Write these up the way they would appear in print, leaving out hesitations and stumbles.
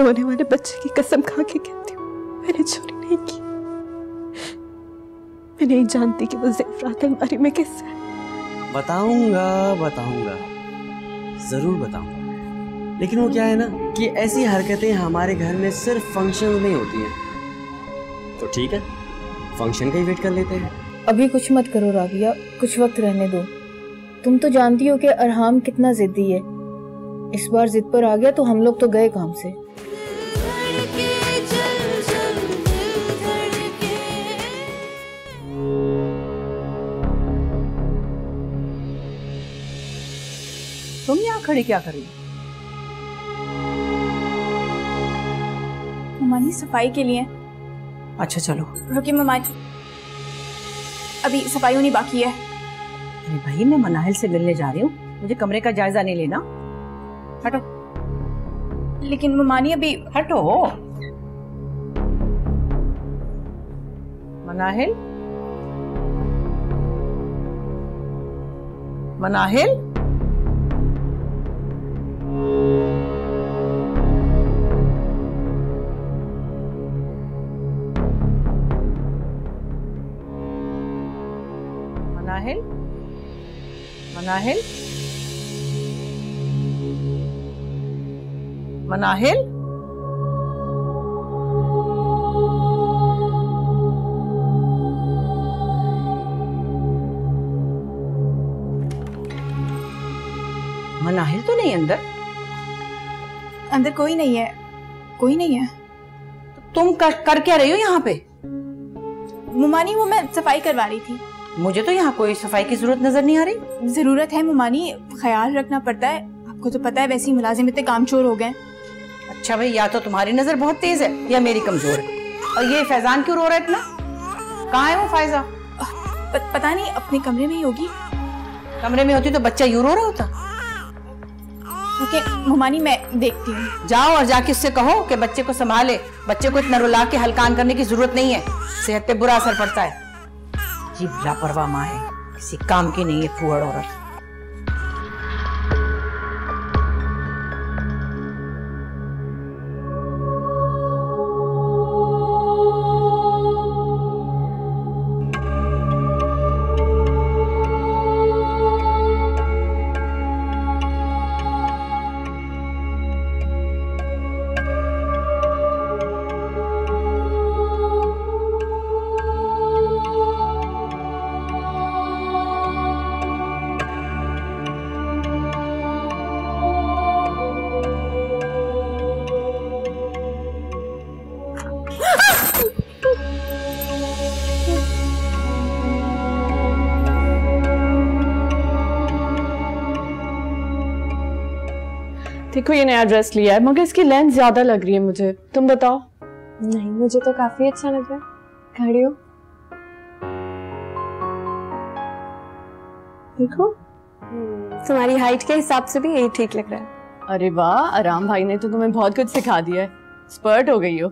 होने वाले बच्चे की कसम खा के कहती हूँ, मैंने चोरी नहीं की। मैं नहीं जानती कि वो ज़ेवरात अलमारी में किससे है। बताऊंगा, जरूर बताऊंगा। लेकिन वो क्या है ना कि ऐसी हरकतें हमारे घर में सिर्फ फंक्शन में ही होती हैं। तो ठीक है, फंक्शन का ही वेट कर लेते हैं। अभी कुछ मत करो राबिया, कुछ वक्त रहने दो। तुम तो जानती हो कि अरहाम कितना जिद्दी है। इस बार जिद पर आ गया तो हम लोग तो गए काम से। तुम यहाँ खड़ी क्या कर रही हो? मम्मी सफाई के लिए। अच्छा चलो। रुकी मम्मा, अभी सफाई होनी बाकी है। अरे भाई, मैं मनाहिल से मिलने जा रही हूँ, मुझे कमरे का जायजा नहीं लेना। हटो। लेकिन मम्मानी अभी। हटो। मनाहिल, मनाहिल, मनाहिल, मनाहिल, मनाहिल। मनाहिल तो नहीं अंदर? अंदर कोई नहीं है, कोई नहीं है। तो तुम कर क्या रही हो यहाँ पे? मुमानी, वो मैं सफाई करवा रही थी। मुझे तो यहाँ कोई सफाई की जरूरत नजर नहीं आ रही। जरूरत है मुमानी, ख्याल रखना पड़ता है। आपको तो पता है वैसे ही मुलाजिम इतने कामचोर हो गए। अच्छा भाई, या तो तुम्हारी नजर बहुत तेज है या मेरी कमजोर है। और ये फैजान क्यों रो रहा है इतना? कहाँ है वो फायजा? पता नहीं, अपने कमरे में ही होगी। कमरे में होती तो बच्चा यूं रो रहा होता। ओके मुमानी, मैं देखती हूँ। जाओ और जाके उससे कहो कि बच्चे को संभाले। बच्चे को इतना रुला के हलकान करने की जरूरत नहीं है, सेहत पे बुरा असर पड़ता है। जी लापरवाह माँ है, किसी काम की नहीं है फूहड़ औरत। देखो ये नया ड्रेस लिया है मगर इसकी लेंथ ज्यादा लग रही है मुझे, तुम बताओ। नहीं, मुझे तो काफी अच्छा लग रहा है। खड़ी हो, देखो तुम्हारी हाइट के हिसाब से भी यही ठीक लग रहा है। अरे वाह, आराम भाई ने तो तुम्हें बहुत कुछ सिखा दिया है। एक्सपर्ट हो गई हो।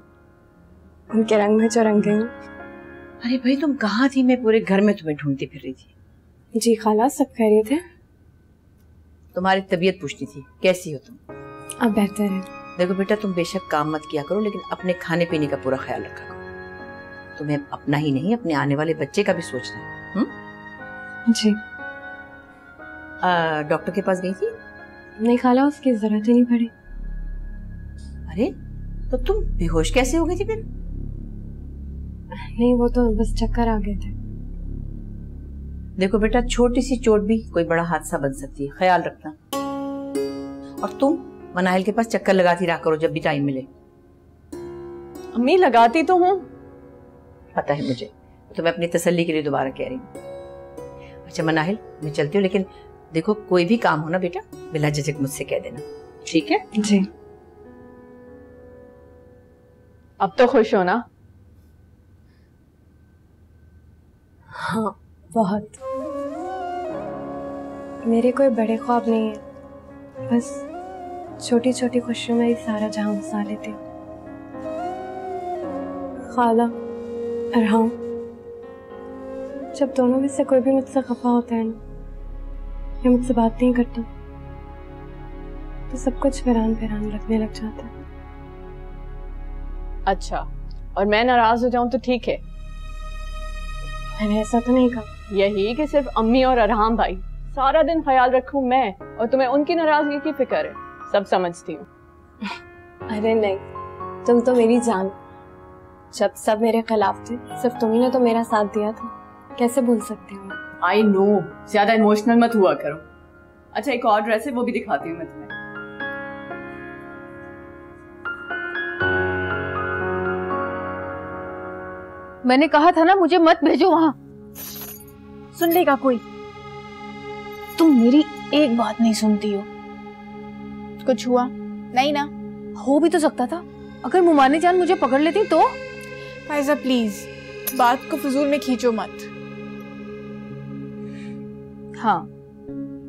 उनके रंग में जो रंगे हूँ। अरे भाई तुम कहाँ थी? मैं पूरे घर में तुम्हें ढूंढती फिर रही थी। जी खाला, सब खैरियत है? तुम्हारी तबीयत पूछती थी, कैसी हो तुम? अब बेहतर है। देखो बेटा, तुम बेशक काम मत किया करो लेकिन अपने खाने पीने का पूरा ख्याल रखा करो। तुम्हें अपना ही नहीं अपने आने वाले बच्चे का भी सोचना है। जी। डॉक्टर के पास गई थी? नहीं खाला, उसकी जरूरत ही नहीं पड़ी। अरे तो तुम बेहोश कैसे हो गई थी फिर? नहीं, वो तो बस चक्कर आ गए थे। देखो बेटा, छोटी सी चोट भी कोई बड़ा हादसा बन सकती है, ख्याल रखना। और तुम मनाहिल के पास चक्कर लगाती रहा करो जब भी टाइम मिले। अम्मी लगाती तो हूँ, पता है मुझे, तो मैं अपनी तसल्ली के लिए दोबारा कह रही हूँ। अच्छा मनाहिल, मैं चलती हूँ, लेकिन देखो कोई भी काम हो ना बेटा, बिला झिझक मुझसे कह देना, ठीक है? जी। अब तो खुश हो ना? हाँ बहुत। मेरे कोई बड़े ख्वाब नहीं है, बस छोटी छोटी खुशियों में ही सारा जहां बसा लेती हूँ। खाला, अरहाम, जब दोनों में से कोई भी मुझसे खफा होता है ना, या मुझसे बात नहीं करता, तो सब कुछ वीरान वीरान लगने लग जाता है। अच्छा, और मैं नाराज हो जाऊं तो ठीक है? मैंने ऐसा तो नहीं कहा। यही कि सिर्फ अम्मी और अरहाम भाई सारा दिन ख्याल रखूं मैं, और तुम्हें उनकी नाराजगी की फिक्र है। सब समझती हूँ। अरे नहीं, तुम तो मेरी जान। जब सब मेरे खिलाफ थे सिर्फ तुम्ही ने तो मेरा साथ दिया था, कैसे भूल सकती हूँ मैं। आई नो, ज्यादा इमोशनल मत हुआ करो। अच्छा, एक और ड्रेस है, वो भी दिखाती हूँ मैं तुम्हें। मैंने कहा था ना मुझे मत भेजो वहां। सुन लेगा कोई? तुम मेरी एक बात नहीं सुनती हो। कुछ हुआ नहीं ना? हो भी तो सकता था। अगर मुमाने जान मुझे पकड़ लेती तो? फायजा प्लीज बात को फजूल में खींचो मत। हाँ,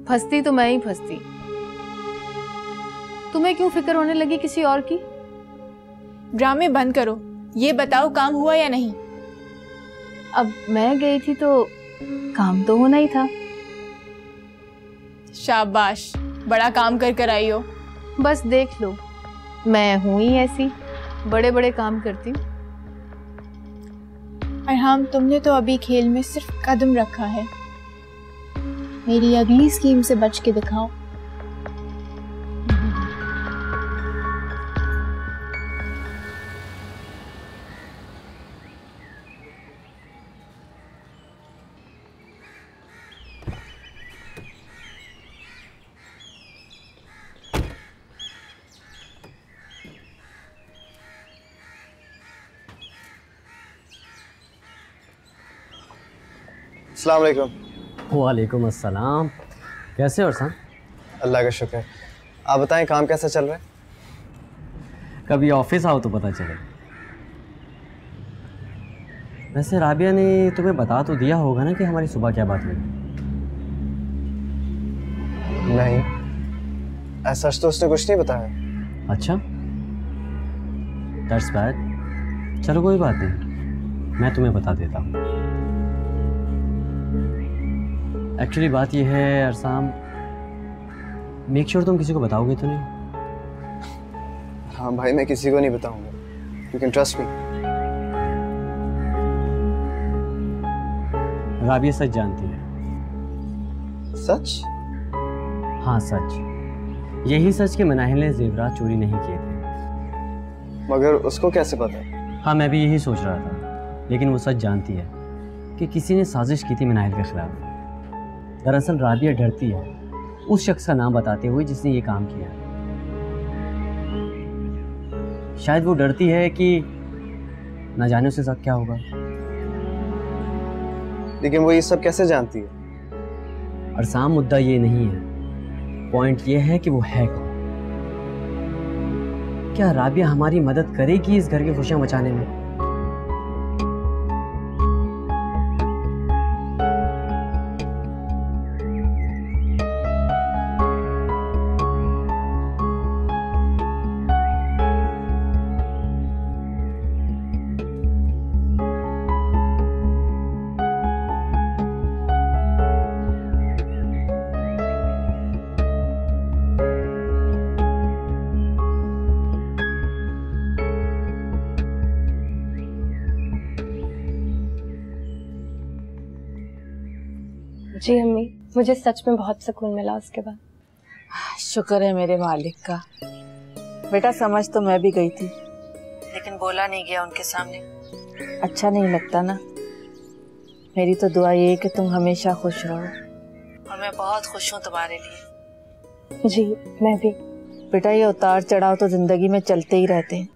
फंसती तो मैं ही फंसती। तुम्हें क्यों फिक्र होने लगी किसी और की? ड्रामे बंद करो, ये बताओ काम हुआ या नहीं? अब मैं गई थी तो काम तो होना ही था। शाबाश, बड़ा काम कर कर आई हो। बस देख लो, मैं हूं ही ऐसी, बड़े बड़े काम करती हूँ। अरहाम, तुमने तो अभी खेल में सिर्फ कदम रखा है। मेरी अगली स्कीम से बच के दिखाओ। अस्सलाम वालेकुम। वालेकुम अस्सलाम। कैसे हो अरसान? अल्लाह का शुक्र। आप बताएं काम कैसा चल रहा है? कभी ऑफिस आओ तो पता चले। वैसे राबिया ने तुम्हें बता तो दिया होगा ना कि हमारी सुबह क्या बात हुई? नहीं, ऐसा तो उसने कुछ नहीं बताया। अच्छा, दैट्स बैड। चलो कोई बात नहीं, मैं तुम्हें बता देता हूँ। एक्चुअली बात यह है अरसाम, मेक श्योर तुम किसी को बताओगे तो नहीं? हाँ भाई, मैं किसी को नहीं बताऊंगा। You can trust me. Rabia सच जानती है। सच? हाँ सच। यही सच कि मनाहिल ने जेवरात चोरी नहीं किए थे। मगर उसको कैसे पता? हाँ, मैं भी यही सोच रहा था, लेकिन वो सच जानती है कि किसी ने साजिश की थी मनाहिल के खिलाफ। दरअसल राबिया डरती है उस शख्स का नाम बताते हुए जिसने ये काम किया। शायद वो डरती है कि न जाने उसके साथ क्या होगा। लेकिन वो ये सब कैसे जानती है? अरसाम, मुद्दा ये नहीं है, पॉइंट ये है कि वो है कौन। क्या राबिया हमारी मदद करेगी इस घर की खुशियां बचाने में? जी अम्मी, मुझे सच में बहुत सुकून मिला उसके बाद। शुक्र है मेरे मालिक का। बेटा समझ तो मैं भी गई थी, लेकिन बोला नहीं गया उनके सामने। अच्छा नहीं लगता ना। मेरी तो दुआ ये है कि तुम हमेशा खुश रहो, और मैं बहुत खुश हूँ तुम्हारे लिए। जी मैं भी। बेटा ये उतार चढ़ाव तो जिंदगी में चलते ही रहते हैं,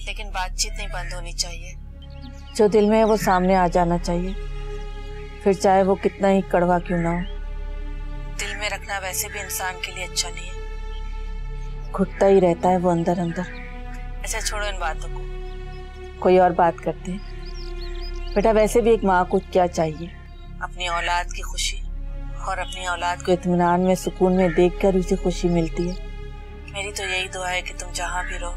लेकिन बातचीत नहीं बंद होनी चाहिए। जो दिल में है वो सामने आ जाना चाहिए, फिर चाहे वो कितना ही कड़वा क्यों ना हो। दिल में रखना वैसे भी इंसान के लिए अच्छा नहीं है, घुटता ही रहता है वो अंदर अंदर। अच्छा छोड़ो इन बातों को, कोई और बात करते हैं। बेटा वैसे भी एक माँ को क्या चाहिए? अपनी औलाद की खुशी, और अपनी औलाद को इत्मीनान में सुकून में देखकर उसे खुशी मिलती है। मेरी तो यही दुआ है कि तुम जहाँ भी रहो,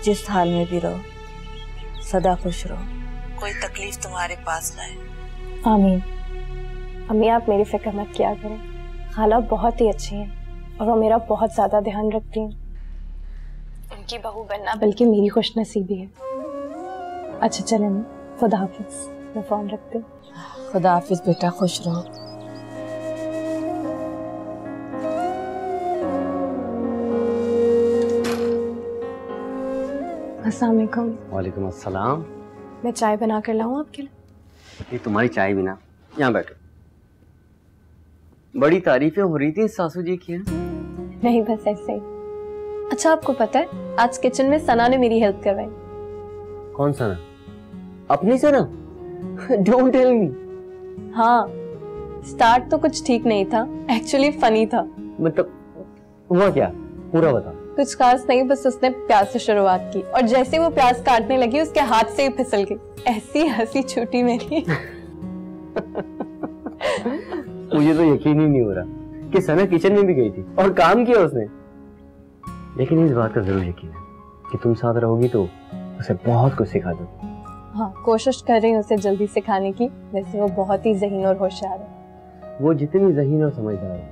जिस हाल में भी रहो, सदा खुश रहो, कोई तकलीफ तुम्हारे पास ना आए। आमीन। अम्मी आप मेरी फिक्र मत किया करें, खाला बहुत ही अच्छी हैं और वो मेरा बहुत ज़्यादा ध्यान रखती हैं। आपकी बहू बनना बल्कि मेरी खुशनसीबी है। अच्छा चले, खुदा हाफिज, मैं फोन रखती हूँ। खुदा हाफिज बेटा, खुश रहो। अस्सलाम वालेकुम। वालेकुम अस्सलाम। मैं चाय बना कर लाऊं आपके लिए? ये तुम्हारी चाय भी ना, यहाँ बैठो। बड़ी तारीफें हो रही थी सासू जी की। नहीं, बस ऐसे ही। अच्छा आपको पता है आज किचन में सना ने मेरी हेल्प करवाई। कौन सना? अपनी सना? Don't tell me. हाँ, स्टार्ट तो कुछ ठीक नहीं था, एक्चुअली फनी था। मतलब हुआ क्या, पूरा बता। कुछ खास नहीं, बस उसने प्याज से शुरुआत की और जैसे वो प्याज काटने लगी उसके हाथ से ही फिसल गई। ऐसी हंसी छूटी मेरी। मुझे तो यकीन ही नहीं हो रहा कि सना किचन में भी गई थी और काम किया उसने। लेकिन इस बात का जरूर यकीन है कि तुम साथ रहोगी तो उसे बहुत कुछ सिखा दो। हाँ, कोशिश कर रही हूँ उसे जल्दी सिखाने की। वैसे वो बहुत ही ज़हीन और होशियार है। वो जितनी ज़हीन और समझदार है,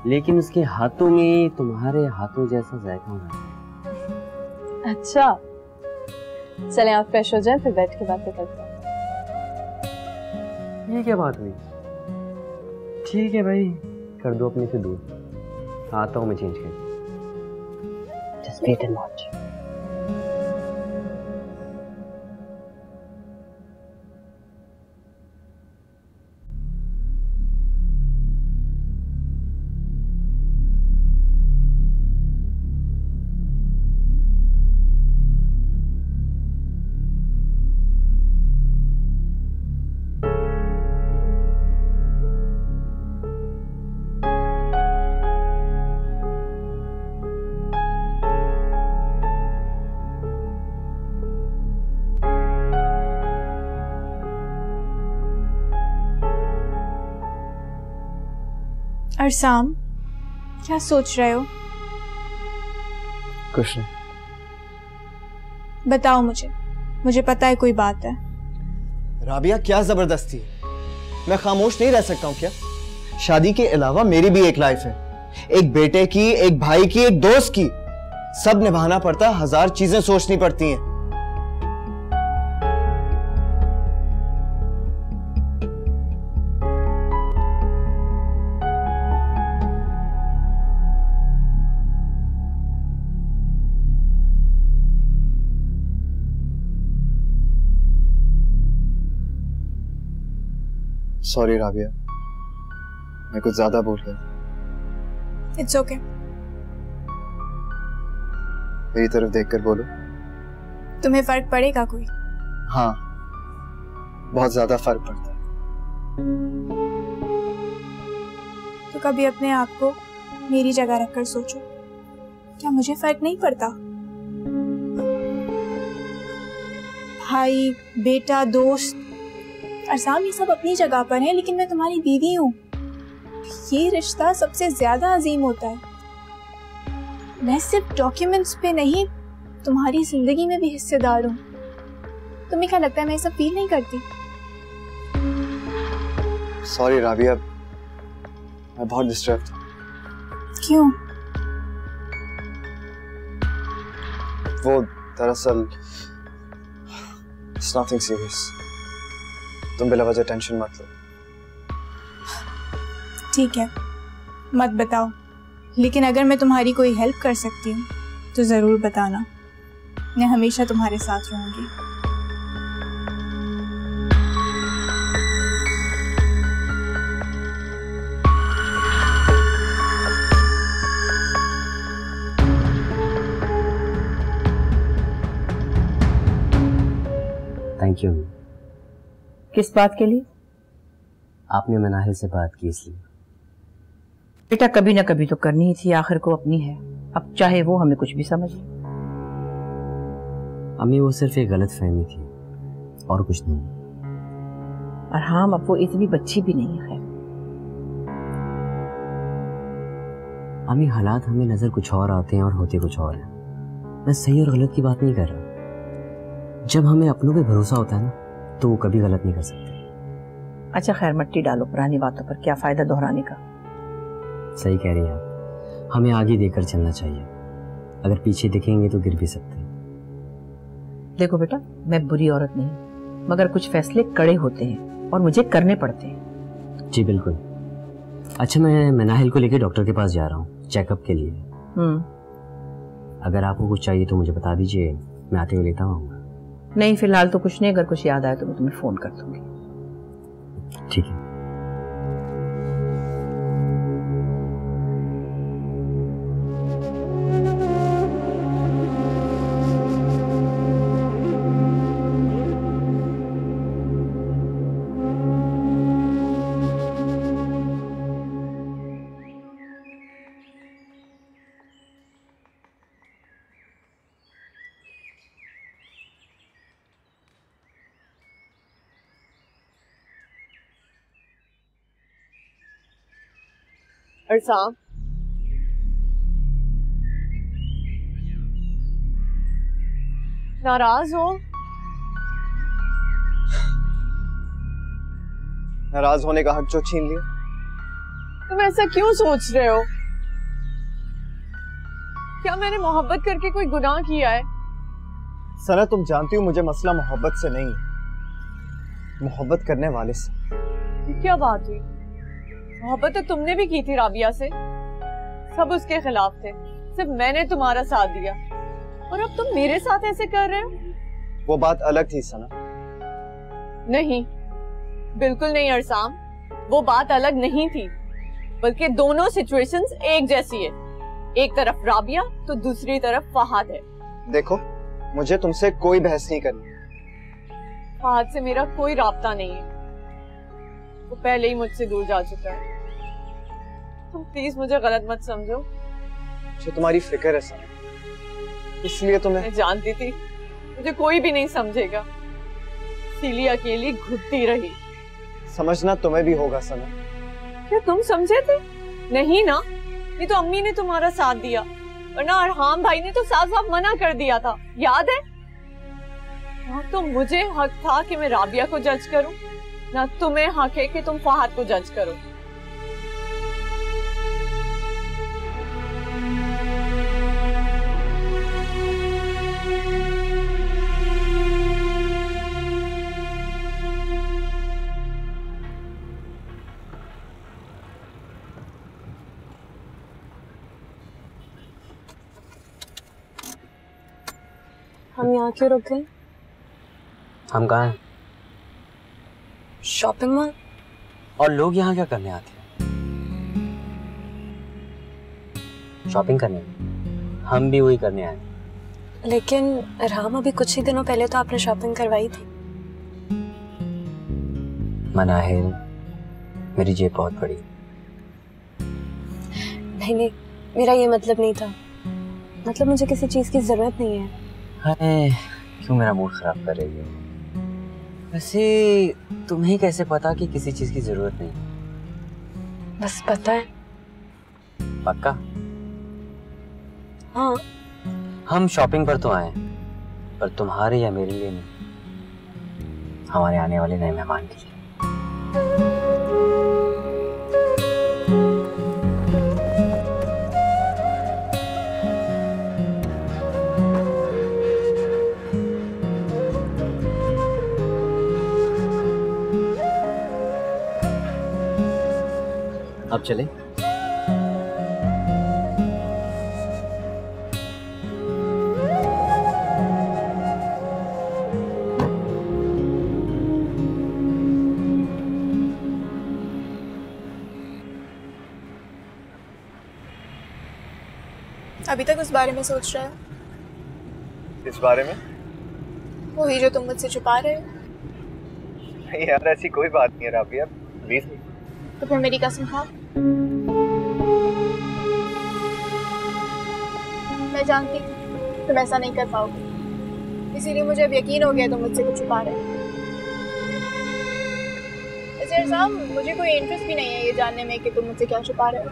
लेकिन उसके हाथों में तुम्हारे हाथों जैसा जायका होना। अच्छा चलें, आप फ्रेश हो जाएं, फिर बैठ के बातें करते हैं। ये क्या बात हुई? ठीक है भाई, कर दो अपने से दूर। आता हूँ मैं चेंज कर। Just wait and watch. Arsam, क्या सोच रहे हो? कुछ नहीं। बताओ मुझे पता है कोई बात है। राबिया, क्या जबरदस्ती है? मैं खामोश नहीं रह सकता हूँ क्या? शादी के अलावा मेरी भी एक लाइफ है, एक बेटे की, एक भाई की, एक दोस्त की। सब निभाना पड़ता है, हजार चीजें सोचनी पड़ती हैं। सॉरी राबिया, मैं कुछ ज्यादा बोल गया। It's okay. मेरी तरफ देखकर बोलो। तुम्हें फर्क पड़ेगा कोई? हाँ, बहुत ज्यादा फर्क पड़ता है। तो कभी अपने आप को मेरी जगह रखकर सोचो, क्या मुझे फर्क नहीं पड़ता? भाई, बेटा, दोस्त, अरसाम, ये सब अपनी जगह पर है, लेकिन मैं तुम्हारी बीवी हूँ। ये रिश्ता सबसे ज्यादा अजीम होता है। मैं सिर्फ डॉक्यूमेंट्स पे नहीं, तुम्हारी जिंदगी में भी हिस्सेदार हूँ। तुम्हें क्या लगता है मैं ये सब फील नहीं करती? सॉरी राबिया, मैं बहुत डिस्टर्ब था। क्यों? वो दरअसल इट्स नथिंग सीरियस। तुम बिला वजह टेंशन मत लो। ठीक है, मत बताओ, लेकिन अगर मैं तुम्हारी कोई हेल्प कर सकती हूँ तो ज़रूर बताना। मैं हमेशा तुम्हारे साथ रहूँगी। Thank you. किस बात के लिए? आपने मनाहिल से बात की इसलिए। बेटा, कभी ना कभी तो करनी ही थी, आखिर को अपनी है। अब चाहे वो हमें कुछ भी समझ ले। अम्मी, वो सिर्फ एक गलत फहमी थी और कुछ नहीं। और हाँ, अब वो इतनी बच्ची भी नहीं है। अम्मी, हालात हमें नजर कुछ और आते हैं और होते कुछ और हैं। मैं सही और गलत की बात नहीं कर रहा। जब हमें अपनों पे भरोसा होता है ना, तो वो कभी गलत नहीं कर सकते। अच्छा खैर, मट्टी डालो पुरानी बातों पर, क्या फायदा दोहराने का। सही कह रही हैं आप, हमें आगे देखकर चलना चाहिए। अगर पीछे दिखेंगे तो गिर भी सकते हैं। देखो बेटा, मैं बुरी औरत नहीं, मगर कुछ फैसले कड़े होते हैं और मुझे करने पड़ते हैं। जी बिल्कुल। अच्छा, मैं मनाहिल को लेकर डॉक्टर के पास जा रहा हूँ चेकअप के लिए। अगर आपको कुछ चाहिए तो मुझे बता दीजिए, मैं आते हुए लेता आऊँगा। नहीं, फिलहाल तो कुछ नहीं, अगर कुछ याद आए तो मैं तुम्हें फोन कर दूंगी। ठीक है। अरसाम, नाराज हो? नाराज होने का हक जो छीन लिया। तुम ऐसा क्यों सोच रहे हो? क्या मैंने मोहब्बत करके कोई गुनाह किया है? सना, तुम जानती हो मुझे मसला मोहब्बत से नहीं है, मोहब्बत करने वाले से। क्या बात हुई? मोहब्बत तो तुमने भी की थी राबिया से। सब उसके खिलाफ थे, सिर्फ मैंने तुम्हारा साथ दिया, और अब तुम मेरे साथ ऐसे कर रहे हो। वो बात अलग थी सना। नहीं, बिल्कुल नहीं अरसाम, वो बात अलग नहीं थी, बल्कि दोनों सिचुएशंस एक जैसी है। एक तरफ राबिया तो दूसरी तरफ फहाद है। देखो, मुझे तुमसे कोई बहस नहीं करनी। फहाद से मेरा कोई राब्ता नहीं है, वो पहले ही मुझसे दूर जा चुका है। तुम प्लीज मुझे गलत मत समझो। मुझे तुम्हारी फिक्र है सना, इसलिए तुम्हें। मैं जानती थी मुझे कोई भी नहीं समझेगा, इसीलिए अकेली घुटती रही। समझना तुम्हें भी होगा सना। क्या तुम समझे थे? नहीं ना, नहीं तो अम्मी ने तुम्हारा साथ दिया, वरना अरहाम भाई ने तो साफ साफ मना कर दिया था, याद है? ना तो मुझे हक था कि मैं राबिया को जज करूं, ना तुम्हें हक है कि तुम फहाद को जज करो। हम यहाँ क्यों रुक गए? हम कहाँ हैं? Shopping mall. और लोग यहाँ क्या करने आते हैं? शॉपिंग करने। हम भी वही करने आए। लेकिन राम, अभी कुछ ही दिनों पहले तो आपने शॉपिंग करवाई थी। मनाहिल, मेरी जेब बहुत बड़ी। नहीं, मेरा ये मतलब नहीं था। मतलब मुझे किसी चीज की जरूरत नहीं है। अरे क्यों मेरा मूड खराब कर रही हो? वैसे तुम्हें कैसे पता कि किसी चीज की जरूरत नहीं? बस पता है। पक्का? हाँ। हम शॉपिंग पर तो आए, पर तुम्हारे या मेरे लिए नहीं, हमारे आने वाले नए मेहमान के लिए। अब चले? अभी तक उस बारे में सोच रहा है? इस बारे में? वही जो तुम मुझसे छुपा रहे हो। नहीं यार, ऐसी कोई बात नहीं है राबिया, प्लीज। तो फिर मेरी कसम खा। मैं जानती हूँ तुम ऐसा नहीं कर पाओगे, इसीलिए मुझे अब यकीन हो गया तुम मुझसे कुछ छुपा रहे हो। वैसे अरसाम, मुझे कोई इंटरेस्ट भी नहीं है ये जानने में कि तुम मुझसे क्या छुपा रहे हो।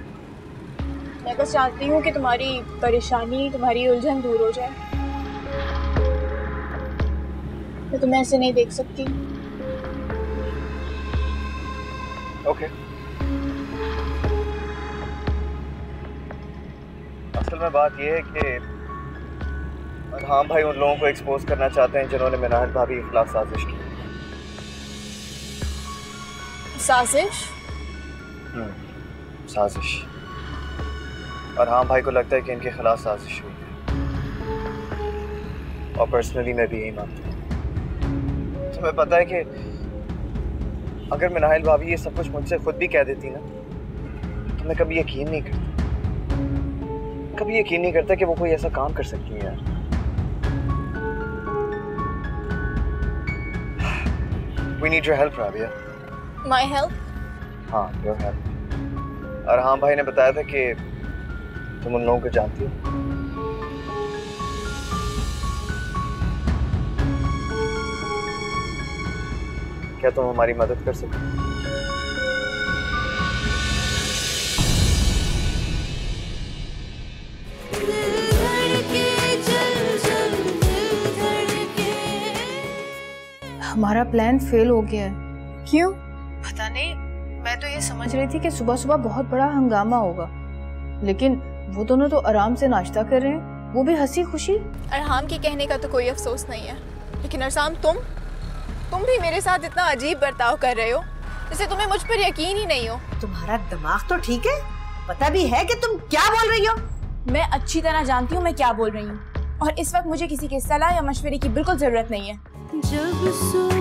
मैं बस चाहती हूँ कि तुम्हारी परेशानी, तुम्हारी उलझन दूर हो जाए। मैं तुम्हें ऐसे नहीं देख सकती। ओके। असल में बात यह है कि और हाँ भाई उन लोगों को एक्सपोज करना चाहते हैं जिन्होंने मिनाहल भाभी के खिलाफ साजिश की। साजिश? साजिश। और हाँ भाई को लगता है कि इनके खिलाफ साजिश हुई है, और पर्सनली मैं भी यही मानता हूँ। तुम्हें पता है कि अगर मिनाहल भाभी ये सब कुछ मुझसे खुद भी कह देती ना, तो मैं कभी यकीन नहीं करता कि वो कोई ऐसा काम कर सकती है यार। We need your help, Rabia. My help? हाँ, your help। और हाँ भाई ने बताया था कि तुम उन लोगों को जानती हो। क्या तुम हमारी मदद कर सकते हो? हमारा प्लान फेल हो गया है। क्यों? पता नहीं, मैं तो ये समझ रही थी कि सुबह सुबह बहुत बड़ा हंगामा होगा, लेकिन वो दोनों तो आराम से नाश्ता कर रहे हैं, वो भी हंसी खुशी। अरहाम के कहने का तो कोई अफसोस नहीं है, लेकिन अरसाम तुम भी मेरे साथ इतना अजीब बर्ताव कर रहे हो जैसे तुम्हें मुझ पर यकीन ही नहीं हो। तुम्हारा दिमाग तो ठीक है, पता भी है कि तुम क्या बोल रही हो। मैं अच्छी तरह जानती हूँ मैं क्या बोल रही हूँ, और इस वक्त मुझे किसी के सलाह या मशवरे की बिल्कुल जरूरत नहीं है। जब